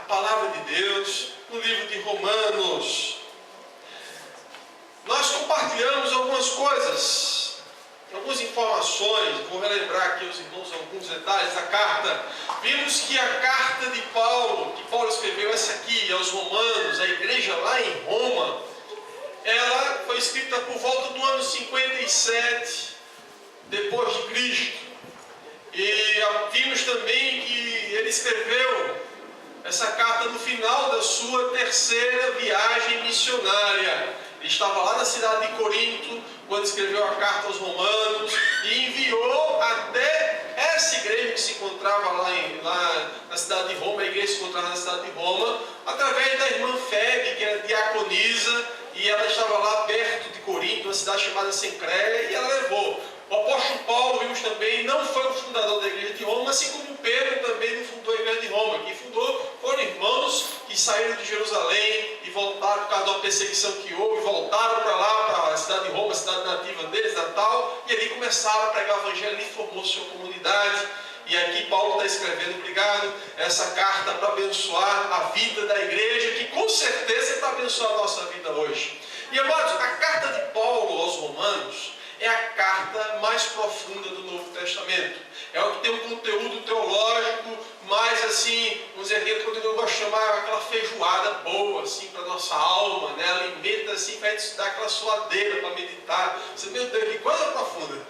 palavra de Deus no livro de Romanos. Nós compartilhamos algumas coisas, algumas informações. Vou relembrar aqui aos irmãos alguns detalhes da carta. Vimos que a carta de Paulo, que Paulo escreveu essa aqui aos Romanos, a igreja lá em Roma, ela foi escrita por volta do ano 57 depois de Cristo. E vimos também que ele escreveu essa carta no final da sua terceira viagem missionária. Ele estava lá na cidade de Corinto, quando escreveu a carta aos Romanos, e enviou até essa igreja que se encontrava lá na cidade de Roma, a igreja se encontrava na cidade de Roma, através da irmã Febe, que era diaconisa, e ela estava lá perto de Corinto, uma cidade chamada Sencréia, e ela levou. O apóstolo Paulo, vimos também, não foi o fundador da igreja de Roma, assim como Pedro também não fundou a igreja de Roma. Quem fundou foram irmãos que saíram de Jerusalém e voltaram por causa de uma perseguição que houve, voltaram para lá, para a cidade de Roma, a cidade nativa deles, Natal, e ali começaram a pregar o evangelho e formou sua comunidade. E aqui Paulo está escrevendo, obrigado, essa carta para abençoar a vida da igreja, que com certeza é para abençoar a nossa vida hoje. E amados, a carta de Paulo aos Romanos é a carta mais profunda do Novo Testamento. É o que tem um conteúdo teológico mais assim, vamos dizer, aquele conteúdo que eu gosto de chamar aquela feijoada boa, assim, para a nossa alma, né? Alimenta assim, para a gente dar aquela suadeira para meditar. Você, meu Deus, que coisa profunda!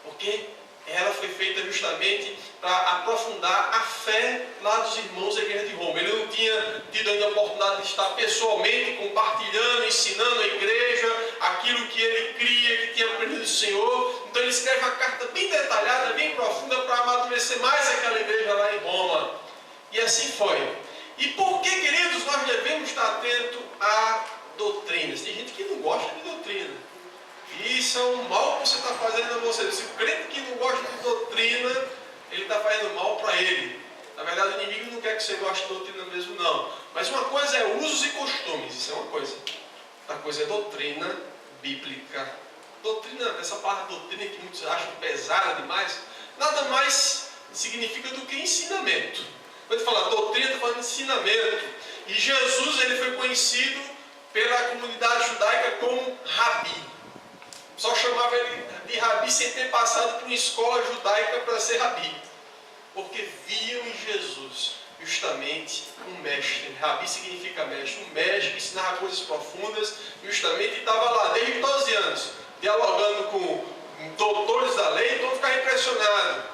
Porque ela foi feita justamente para aprofundar a fé lá dos irmãos da igreja de Roma. Ele não tinha tido ainda a oportunidade de estar pessoalmente compartilhando, ensinando a igreja aquilo que ele cria, que tinha aprendido do Senhor. Então ele escreve uma carta bem detalhada, bem profunda, para amadurecer mais aquela igreja lá em Roma. E assim foi. E por que, queridos, nós devemos estar atentos a doutrinas? Tem gente que não gosta de doutrina. E isso é um mal que você está fazendo a você. Se o crente que não gosta de doutrina, ele está fazendo mal para ele. Na verdade, o inimigo não quer que você goste de doutrina mesmo, não. Mas uma coisa é usos e costumes, isso é uma coisa. Outra coisa é doutrina bíblica. Doutrina, essa palavra doutrina que muitos acham pesada demais, nada mais significa do que ensinamento. Quando fala doutrina, está falando de ensinamento. E Jesus, ele foi conhecido pela comunidade judaica como Rabi. Só chamava ele de Rabi sem ter passado por uma escola judaica para ser Rabi. Porque viam em Jesus justamente um mestre. Rabi significa mestre. Um mestre que ensinava coisas profundas, justamente estava lá desde 12 anos, dialogando com doutores da lei, então ficava impressionado.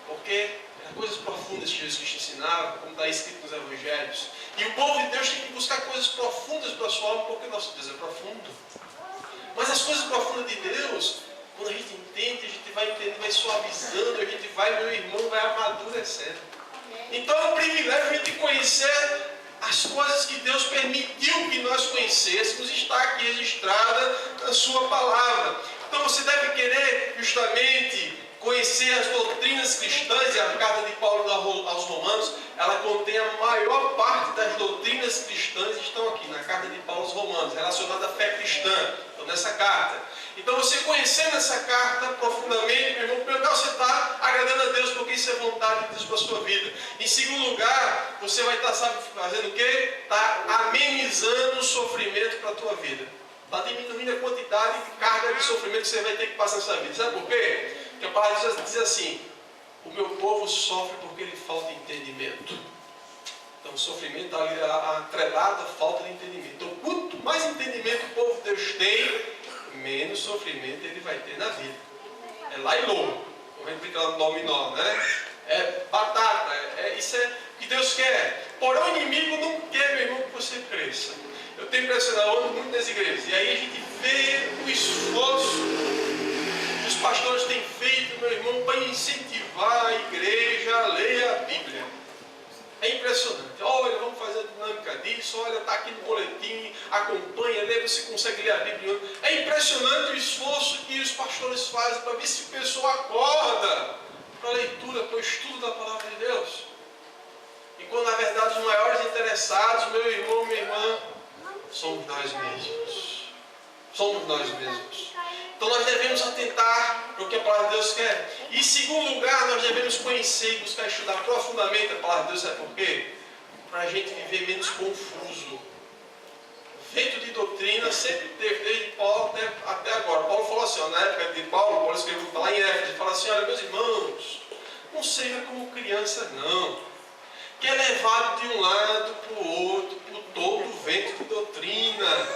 Porque eram coisas profundas que Jesus Cristo ensinava, como está escrito nos Evangelhos. E o povo de Deus tem que buscar coisas profundas para a sua alma, porque nosso Deus é profundo. Mas as coisas profundas de Deus, quando a gente entende, a gente vai entendendo, vai suavizando, a gente vai, meu irmão, vai amadurecendo. Então é um privilégio a gente conhecer as coisas que Deus permitiu que nós conhecêssemos, está aqui registrada na sua palavra. Então você deve querer justamente conhecer as doutrinas cristãs, e a carta de Paulo aos Romanos, ela contém a maior parte das doutrinas cristãs estão aqui, na carta de Paulo aos Romanos, relacionada à fé cristã, então nessa carta. Então você conhecendo essa carta profundamente, meu irmão, primeiro você está agradando a Deus, porque isso é vontade de Deus para a sua vida. Em segundo lugar, você vai estar, sabe, fazendo o quê? Está amenizando o sofrimento para a tua vida. Está diminuindo a quantidade de carga de sofrimento que você vai ter que passar nessa vida. Sabe por quê? Porque a palavra diz assim: o meu povo sofre porque lhe falta entendimento. Então o sofrimento está ali atrelado à falta de entendimento. Então quanto mais entendimento o povo de Deus tem, menos sofrimento ele vai ter na vida. É lá e low. Vou replicar no dominó, né? É batata. Isso é o que Deus quer. Porém o inimigo não quer, meu irmão, que você cresça. Eu tenho impressionado, eu ando muito nas igrejas. E aí a gente vê o esforço que os pastores têm feito, meu irmão, para incentivar a igreja a ler a Bíblia. É impressionante. Olha, vamos fazer a dinâmica disso. Olha, está aqui no boletim, acompanha, lê, você consegue ler a Bíblia. É impressionante o esforço que os pastores fazem para ver se a pessoa acorda para a leitura, para o estudo da palavra de Deus. E quando na verdade os maiores interessados, meu irmão, minha irmã, somos nós mesmos. Somos nós mesmos. Então nós devemos atentar para o que a palavra de Deus quer. E em segundo lugar, nós devemos conhecer e buscar estudar profundamente a palavra de Deus. Sabe por quê? para a gente viver menos confuso. Vento de doutrina sempre teve, desde Paulo até agora. Paulo falou assim, ó, na época de Paulo escreveu lá em Éfeso, fala assim, olha, meus irmãos, não seja como criança não, que é levado de um lado para o outro, por todo o vento de doutrina.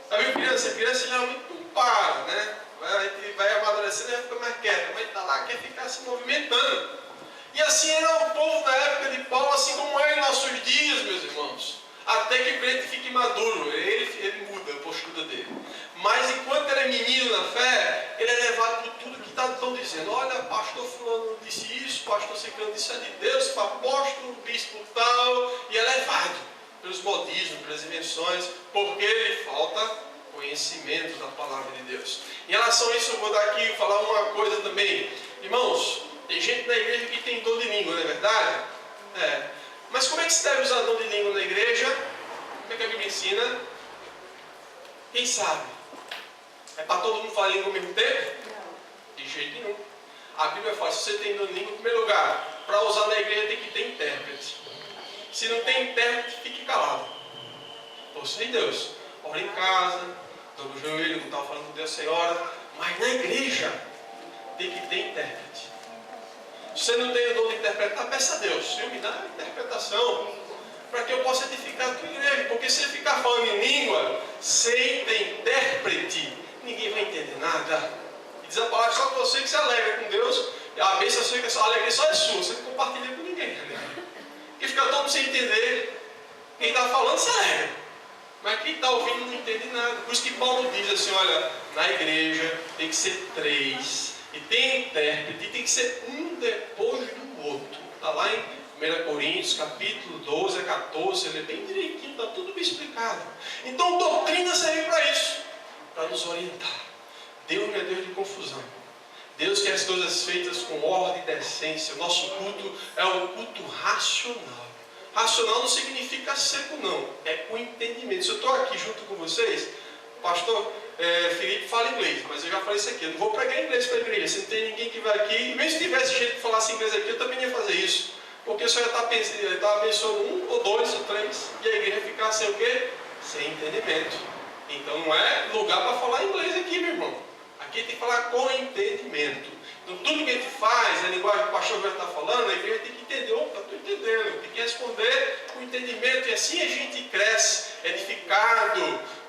Sabe, criança geralmente não para, né? A gente vai amadurecendo e vai ficar mais quieto, mas está lá, quer ficar se movimentando. E assim era o povo da época de Paulo, assim como é em nossos dias, meus irmãos. Até que o crente fique maduro, ele muda a postura dele. Mas enquanto ele é menino na fé, ele é levado por tudo que estão dizendo. Olha, pastor fulano disse isso, pastor ciclano disse é de Deus, apóstolo, bispo tal, e é levado pelos modismos, pelas invenções, porque lhe falta conhecimento da palavra de Deus. Em relação a isso, eu vou dar aqui falar uma coisa também. Irmãos, tem gente na igreja que tem dom de língua, não é verdade? Mas como é que se deve usar dom de língua na igreja? Como é que a Bíblia ensina? Quem sabe? É para todo mundo falar língua ao mesmo tempo? Não. De jeito nenhum. A Bíblia fala, se você tem dom de língua, em primeiro lugar, para usar na igreja tem que ter intérprete. Se não tem intérprete, fique calado. Ouça em Deus. Ora em casa, dobra o joelho, não estava falando com Deus, Senhora. Mas na igreja tem que ter intérprete. Se você não tem o dom de interpretar, peça a Deus, Senhor, me dá a interpretação, para que eu possa edificar a tua igreja. Porque se ele ficar falando em língua, sem ter intérprete, ninguém vai entender nada. E diz a palavra, só você que se alegra com Deus, a bênção sua, que a alegria só é sua, você não compartilha com ninguém. E fica todo mundo sem entender, quem está falando se alegra, mas quem está ouvindo não entende nada. Por isso que Paulo diz assim, olha, na igreja tem que ser 3, e tem intérprete, e tem que ser um depois do outro. Está lá em 1 Coríntios, capítulo 12 a 14, ele é bem direitinho, está tudo bem explicado. Então, doutrina serve para isso, para nos orientar. Deus não é Deus de confusão. Deus quer as coisas feitas com ordem e decência. O nosso culto é um culto racional. Racional não significa seco, não. É com entendimento. Se eu estou aqui junto com vocês, pastor Felipe fala inglês, mas eu já falei isso aqui. Eu não vou pregar inglês para a igreja. Se não tem ninguém que vai aqui, e mesmo se tivesse gente que falasse inglês aqui, eu também ia fazer isso. Porque o Senhor está abençoando 1 ou 2 ou 3, e a igreja ficar sem o quê? Sem entendimento. Então não é lugar para falar inglês aqui, meu irmão. Aqui tem que falar com entendimento. Então tudo que a gente faz, a linguagem que o pastor já está falando, a igreja tem que entender. Opa, estou entendendo. Tem que responder com entendimento. E assim a gente cresce, edificado,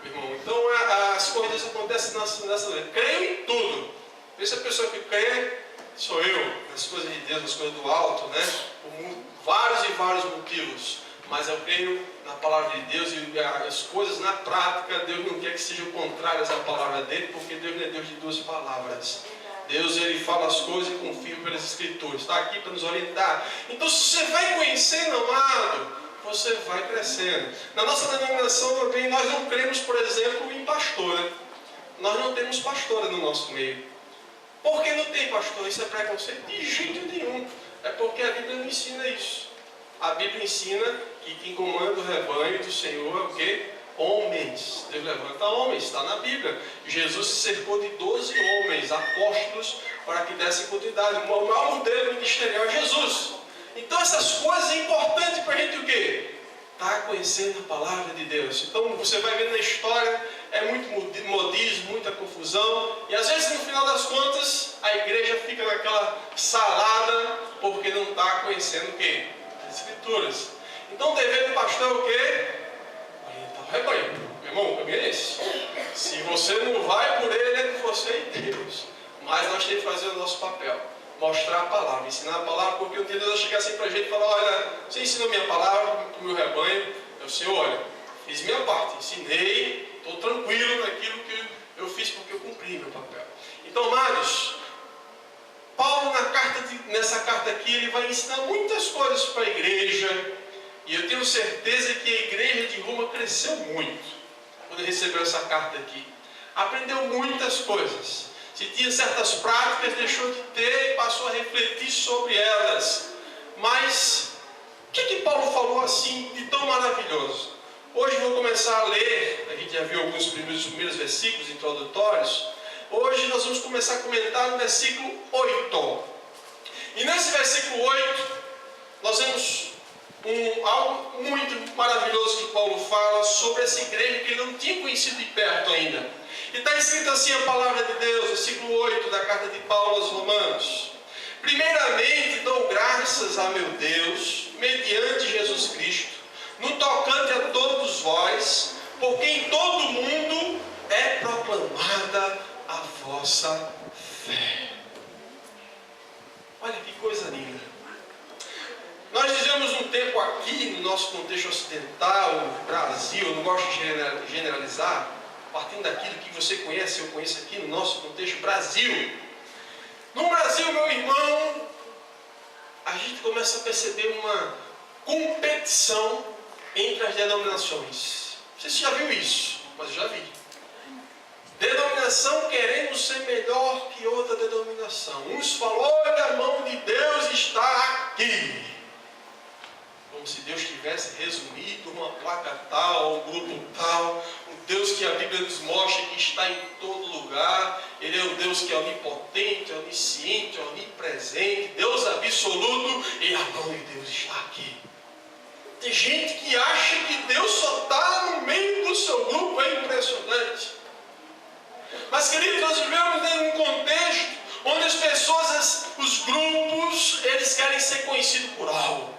meu irmão. Então as coisas acontecem nessa lei. Creio em tudo. Essa pessoa que crê sou eu, nas coisas de Deus, nas coisas do alto, né? Por vários e vários motivos. Mas eu creio na palavra de Deus e as coisas na prática, Deus não quer que sejam contrárias à palavra dele, porque Deus não é Deus de 2 palavras. Deus, ele fala as coisas e confia pelas Escrituras. Está aqui para nos orientar. Então, se você vai conhecendo, amado, você vai crescendo. Na nossa denominação também, nós não cremos, por exemplo, em pastora. Nós não temos pastora no nosso meio. Por que não tem pastor? Isso é preconceito? De jeito nenhum. É porque a Bíblia não ensina isso. A Bíblia ensina que quem comanda o rebanho do Senhor é o quê? Homens. Deus levanta homens, está na Bíblia. Jesus se cercou de 12 homens, apóstolos, para que dessem continuidade. O maior modelo ministerial é Jesus. Então essas coisas é importante para a gente o quê? Estar conhecendo a palavra de Deus. Então você vai vendo na história, é muito modismo, muita confusão. E às vezes no final das contas, a igreja fica naquela salada, porque não está conhecendo o quê? Escrituras. Então o dever do pastor é o quê? Orientar o rebanho. Meu irmão, o caminho é esse. Se você não vai por ele, é por você e Deus. Mas nós temos que fazer o nosso papel. Mostrar a palavra, ensinar a palavra, porque um dia Deus vai chegar assim para a gente e falar, olha, você ensinou minha palavra para o meu rebanho. Eu, Senhor, olha, fiz minha parte, ensinei, estou tranquilo naquilo que eu fiz porque eu cumpri meu papel. Então, amados, Paulo, nessa carta aqui, ele vai ensinar muitas coisas para a igreja. E eu tenho certeza que a igreja de Roma cresceu muito quando recebeu essa carta aqui. Aprendeu muitas coisas. Se tinha certas práticas, deixou de ter e passou a refletir sobre elas. Mas, o que Paulo falou assim de tão maravilhoso? Hoje vou começar a ler, a gente já viu alguns primeiros versículos introdutórios. Hoje nós vamos começar a comentar no versículo 8. E nesse versículo 8, nós vemos algo muito maravilhoso que Paulo fala sobre essa igreja que ele não tinha conhecido de perto ainda. E está escrito assim a palavra de Deus, versículo 8 da carta de Paulo aos Romanos. Primeiramente dou graças a meu Deus, mediante Jesus Cristo, no tocante a todos vós, porque em todo o mundo é proclamada a vossa fé. Olha que coisa linda. Nós vivemos um tempo aqui, no nosso contexto ocidental, Brasil, eu não gosto de generalizar, partindo daquilo que você conhece, eu conheço aqui no nosso contexto Brasil. No Brasil, meu irmão, a gente começa a perceber uma competição entre as denominações. Não sei se já viu isso, mas eu já vi. Denominação querendo ser melhor que outra denominação. Uns falam, olha, a mão de Deus está aqui. Como se Deus tivesse resumido uma placa tal, um grupo tal. Um Deus que a Bíblia nos mostra que está em todo lugar. Ele é um Deus que é onipotente, onisciente, onipresente, Deus absoluto, e a mão de Deus está aqui. Tem gente que acha que Deus só está no meio do seu grupo, é impressionante. Mas, queridos, nós vivemos em um contexto onde as pessoas, os grupos, eles querem ser conhecidos por algo.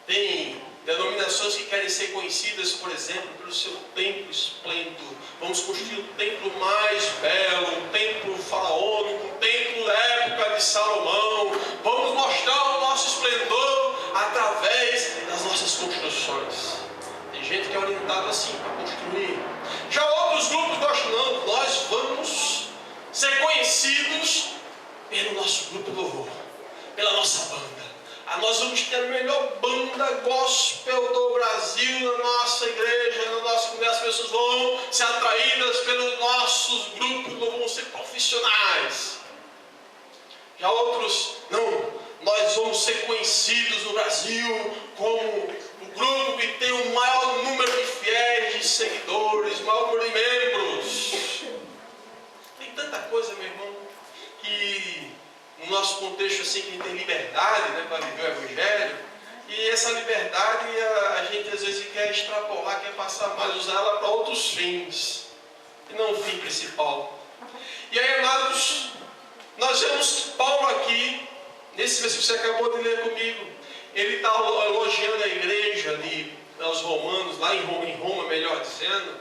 Tem denominações que querem ser conhecidas, por exemplo, pelo seu templo esplêndido. Vamos construir o templo mais belo, um templo faraônico, um templo da época de Salomão. Vamos mostrar o nosso esplendor através das nossas construções. Tem gente que é orientada assim para construir. Já outros grupos gostam, não, nós vamos ser conhecidos pelo nosso grupo de louvor, pela nossa banda. Nós vamos ter a melhor banda gospel do Brasil na nossa igreja, na nossa comunidade. As pessoas vão ser atraídas pelos nossos grupos, não vão ser profissionais. Já outros, não, nós vamos ser conhecidos no Brasil como o grupo que tem o maior número de fiéis, de seguidores, o maior número de membros. Tem tanta coisa, meu irmão, que no nosso contexto assim, que a gente tem liberdade, né, para viver o Evangelho, e essa liberdade a gente às vezes quer extrapolar, quer passar mais, usar ela para outros fins, e não o fim principal. E aí, amados, nós vemos Paulo aqui, nesse versículo que você acabou de ler comigo, ele está elogiando a igreja ali, aos romanos, lá em Roma, melhor dizendo,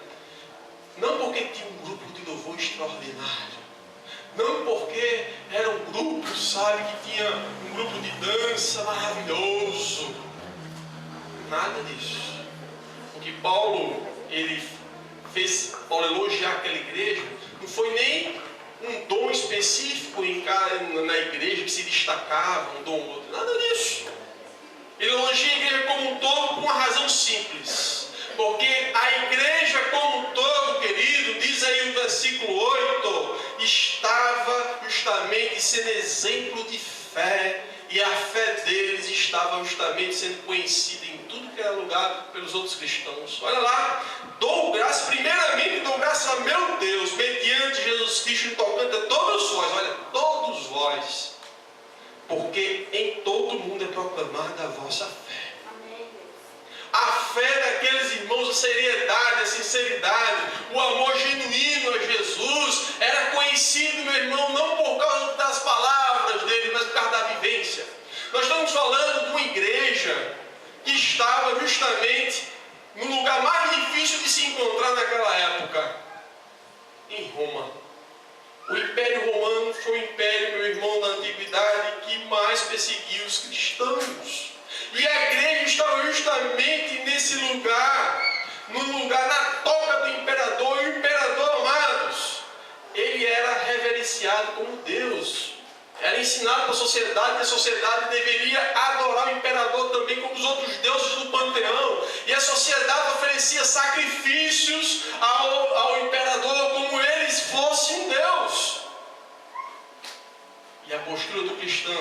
não porque tinha um grupo de louvor extraordinário, não porque era um grupo, sabe, que tinha um grupo de dança maravilhoso. Nada disso. O que Paulo fez Paulo elogiar aquela igreja, não foi nem um dom específico na igreja que se destacava, um dom ou outro. Nada disso. Ele elogia a igreja como um todo por uma razão simples. Porque a igreja como um todo, querido, diz aí no versículo 8, estava justamente sendo exemplo de fé, e a fé deles estava justamente sendo conhecida em tudo que era lugar pelos outros cristãos. Olha lá, primeiramente dou graças a meu Deus, mediante Jesus Cristo, tocante a todos vós, olha, todos vós, porque em todo mundo é proclamada a vossa fé. A fé daqueles irmãos, a seriedade, a sinceridade, o amor genuíno a Jesus era conhecido, meu irmão, não por causa das palavras dele, mas por causa da vivência. Nós estamos falando de uma igreja que estava justamente no lugar mais difícil de se encontrar naquela época, em Roma. O Império Romano foi o império, meu irmão, da antiguidade que mais perseguiu os cristãos. E a igreja estava justamente nesse lugar, no lugar na toca do imperador. E o imperador, amados, ele era reverenciado como Deus. Era ensinado para a sociedade que a sociedade deveria adorar o imperador também como os outros deuses do panteão. E a sociedade oferecia sacrifícios ao imperador como eles fossem um Deus. E a postura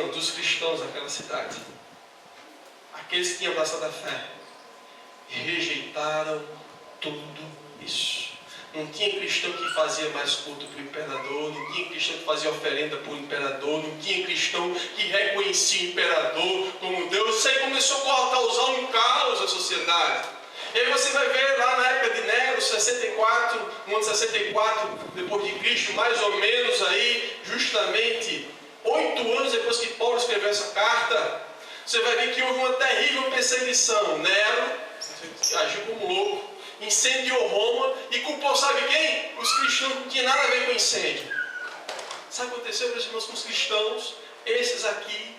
dos cristãos daquela cidade, aqueles que tinham abraçado a fé, rejeitaram tudo isso. Não tinha cristão que fazia mais culto para o imperador, não tinha cristão que fazia oferenda para o imperador, não tinha cristão que reconhecia o imperador como Deus. Isso aí começou a cortar causar um caos na sociedade. E aí você vai ver lá na época de Nero, 64, no ano 64 depois de Cristo, mais ou menos aí, justamente 8 anos depois que Paulo escreveu essa carta, você vai ver que houve uma terrível perseguição. Nero agiu como louco, incendiou Roma e culpou, sabe quem? Os cristãos. Não tinha nada a ver com incêndio. Sabe o que aconteceu, meus irmãos, com os cristãos? Esses aqui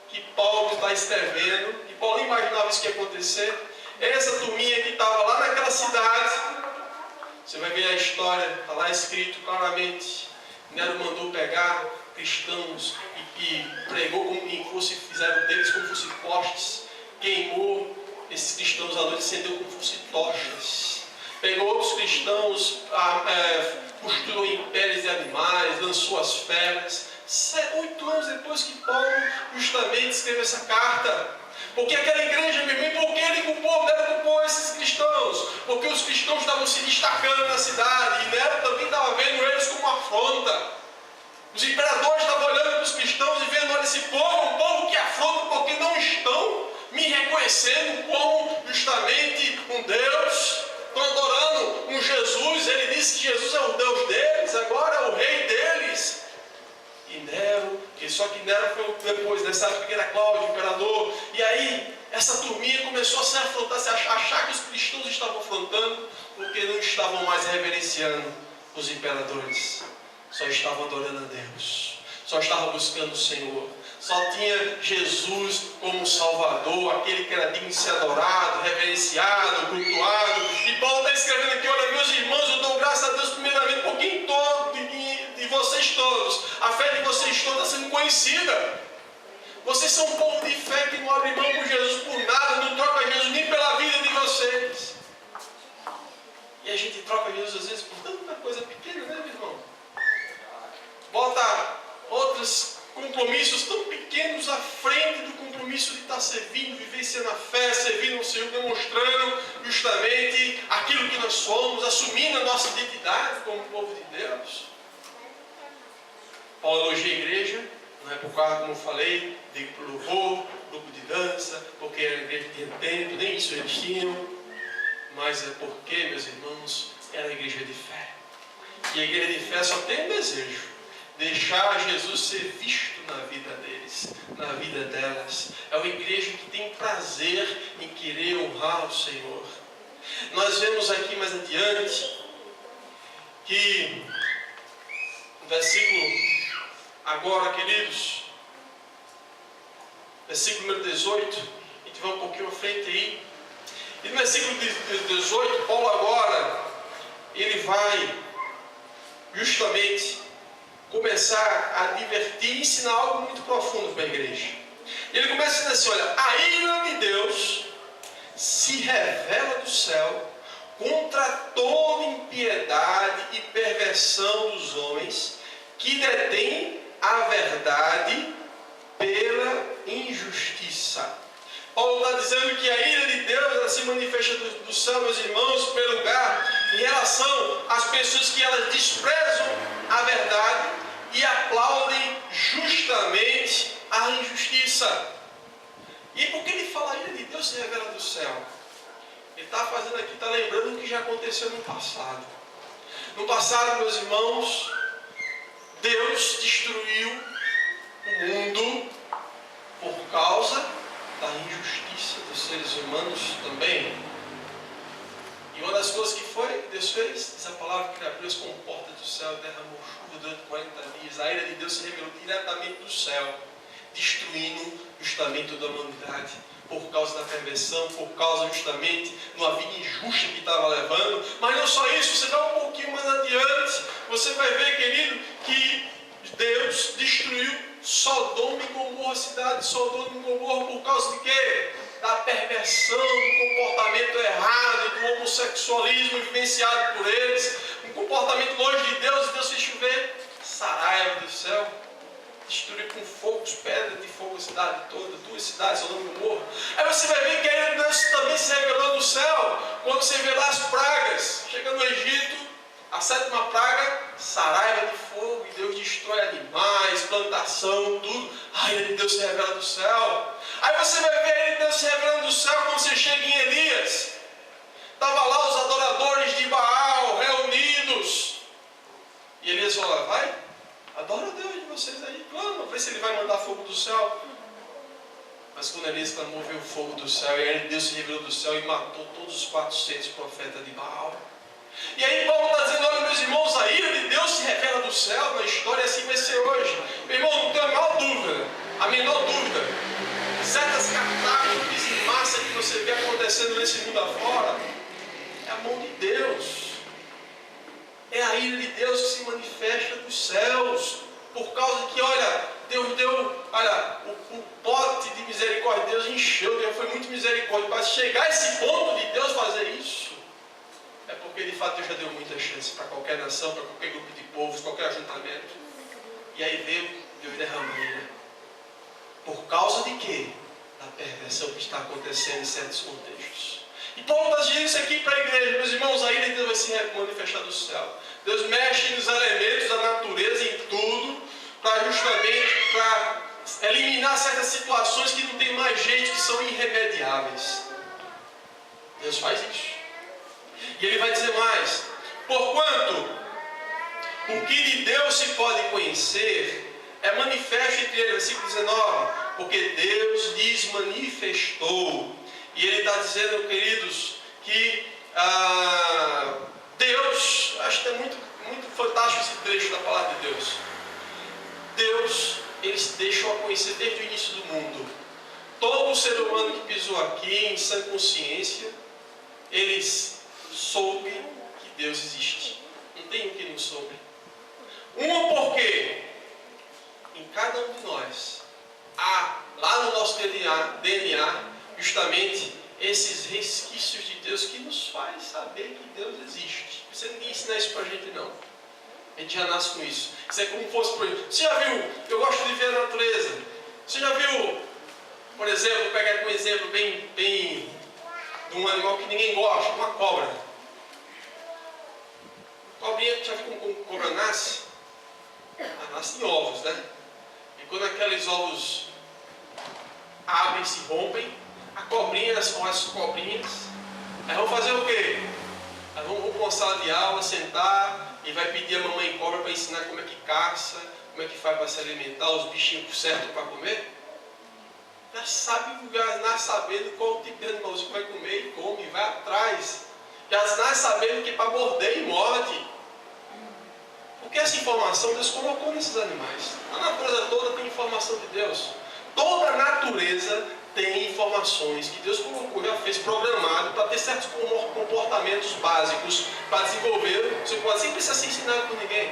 que Paulo está escrevendo, e Paulo imaginava isso que ia acontecer. Essa turminha que estava lá naquela cidade, você vai ver a história, está lá escrito claramente. Nero mandou pegar cristãos e pregou como quem fosse, fizeram deles como fosse postes, queimou esses cristãos à noite, acendeu como fosse tochas, pegou outros cristãos, costurou em peles de animais, lançou as febres. 8 anos depois que Paulo justamente escreveu essa carta. Porque aquela igreja, meu irmão, por que ele culpou? Nero culpou esses cristãos. Porque os cristãos estavam se destacando na cidade. E Nero também estava vendo eles como afronta. Os imperadores estavam olhando para os cristãos e vendo, olha, esse povo é um povo que afronta porque não estão me reconhecendo como justamente um Deus. Estão adorando um Jesus. Ele disse que Jesus é o Deus deles, agora é o rei deles. E Nero, só que Nero foi depois, nessa época que era Cláudio, imperador. E aí, essa turminha começou a se afrontar, a achar que os cristãos estavam afrontando, porque não estavam mais reverenciando os imperadores. Só estavam adorando a Deus. Só estavam buscando o Senhor. Só tinha Jesus como Salvador, aquele que era digno de ser adorado, reverenciado, cultuado. E Paulo está escrevendo aqui, olha, meus irmãos, eu dou graças a Deus primeiramente por quem de vocês todos. A fé de vocês todos está sendo conhecida. Vocês são um povo de fé que não abre mão por Jesus por nada, não troca Jesus nem pela vida de vocês. E a gente troca Jesus às vezes por tanta coisa pequena, né, meu irmão? Bota outros compromissos tão pequenos à frente do compromisso de estar servindo, vivenciando a fé, servindo ao Senhor, demonstrando justamente aquilo que nós somos, assumindo a nossa identidade como povo de Deus. Paulo elogia a igreja, não é por causa, como eu falei, de louvor, grupo de dança, porque era a igreja de templo, nem isso eles tinham, mas é porque, meus irmãos, era a igreja de fé. E a igreja de fé só tem um desejo: deixar Jesus ser visto na vida deles, na vida delas. É uma igreja que tem prazer em querer honrar o Senhor. Nós vemos aqui mais adiante que no versículo agora, queridos, versículo número 18, a gente vai um pouquinho à frente aí. E no versículo 18, Paulo agora, ele vai justamente começar a advertir e ensinar algo muito profundo para a igreja. E ele começa dizendo assim, olha, a ira de Deus se revela do céu contra toda impiedade e perversão dos homens que detêm a verdade pela injustiça. Paulo está dizendo que a ira de Deus ela se manifesta do céu, meus irmãos, pelo lugar, em relação às pessoas que elas desprezam a verdade e aplaudem justamente a injustiça. E por que ele fala a ira de Deus se revela do céu? Ele está fazendo aqui, está lembrando o que já aconteceu no passado. No passado, meus irmãos, Deus destruiu o mundo por causa da injustiça dos seres humanos também. E uma das coisas que Deus fez, essa palavra que abriu as comportas do céu, derramou chuva durante 40 dias. A ira de Deus se revelou diretamente do céu, destruindo justamente toda a humanidade, por causa da perversão, por causa justamente de uma vida injusta que estava levando. Mas não só isso, você vai um pouquinho mais adiante, você vai ver, querido, que Deus destruiu Sodoma e Gomorra, a cidade de Sodoma e Gomorra, por causa de quê? Da perversão, do comportamento errado, do homossexualismo vivenciado por eles, um comportamento longe de Deus. E Deus fez chover saraiva do céu, destruiu com fogos, pedras de fogo a cidade toda, 2 cidades, Sodoma e Gomorra. Aí você vai ver que a ira de Deus também se revelou no céu, quando você vê lá as pragas, chega no Egito, a 7ª praga, saraiva de fogo, e Deus destrói animais, plantação, tudo. A ira de Deus se revela do céu. Aí você vai ver a ira de Deus se revelando do céu quando você chega em Elias. Estava lá os adoradores de Baal reunidos. E Elias falou: vai, adora a Deus de vocês aí, clama, vê se ele vai mandar fogo do céu. Mas quando Elias clamou, veio o fogo do céu, e aí Deus se revelou do céu e matou todos os 400 profetas de Baal. E aí Paulo está dizendo: olha, meus irmãos, a ira de Deus se revela do céu na história, assim vai ser hoje. Meu irmão, não tem a menor dúvida. Certas catástrofes em massa que você vê acontecendo nesse mundo afora, é a mão de Deus. É a ira de Deus que se manifesta dos céus. Por causa que, olha, Deus deu, olha, o pote de misericórdia de Deus encheu. Deus foi muito misericórdia. Para chegar a esse ponto de Deus fazer isso, é porque de fato Deus já deu muita chance para qualquer nação, para qualquer grupo de povos, qualquer ajuntamento. E aí veio Deus derramando ira. Por causa de quê? Da perversão que está acontecendo em certos contextos. E Paulo está dizendo isso aqui para a igreja: meus irmãos, a ira de Deus vai se manifestar do céu. Deus mexe nos elementos da natureza, em tudo, para justamente eliminar certas situações que não tem mais jeito, que são irremediáveis. Deus faz isso. E ele vai dizer mais: porquanto o que de Deus se pode conhecer é manifesto entre eles, versículo 19, porque Deus lhes manifestou. E ele está dizendo, queridos, que Deus, acho que é muito fantástico esse trecho da palavra de Deus. Deus, eles deixam a conhecer desde o início do mundo. Todo ser humano que pisou aqui em sã consciência, eles soube que Deus existe. Não tem um que não soube. Porque em cada um de nós há, lá no nosso DNA, justamente esses resquícios de Deus que nos faz saber que Deus existe. Não precisa ninguém ensinar isso para a gente, não. A gente já nasce com isso. Isso é como fosse por exemplo. Você já viu? Eu gosto de ver a natureza. Você já viu, por exemplo, vou pegar um exemplo bem de um animal que ninguém gosta, uma cobra. Cobrinha, já viu como cobra nasce? Ela nasce em ovos, né? E quando aqueles ovos abrem, se rompem, as cobrinhas, aí vão fazer o quê? Elas vão para uma sala de aula, sentar, e vai pedir a mamãe cobra para ensinar como é que caça, como é que faz para se alimentar, os bichinhos certos para comer. Já sabe, já nasce sabendo qual tipo de animalzinho vai comer e come, vai atrás. Já nasce sabendo que para morder e morde. Porque essa informação Deus colocou nesses animais. A natureza toda tem informação de Deus. Toda a natureza tem informações que Deus colocou, já fez programado para ter certos comportamentos básicos para desenvolver. Você pode sempre precisa ser ensinado por ninguém.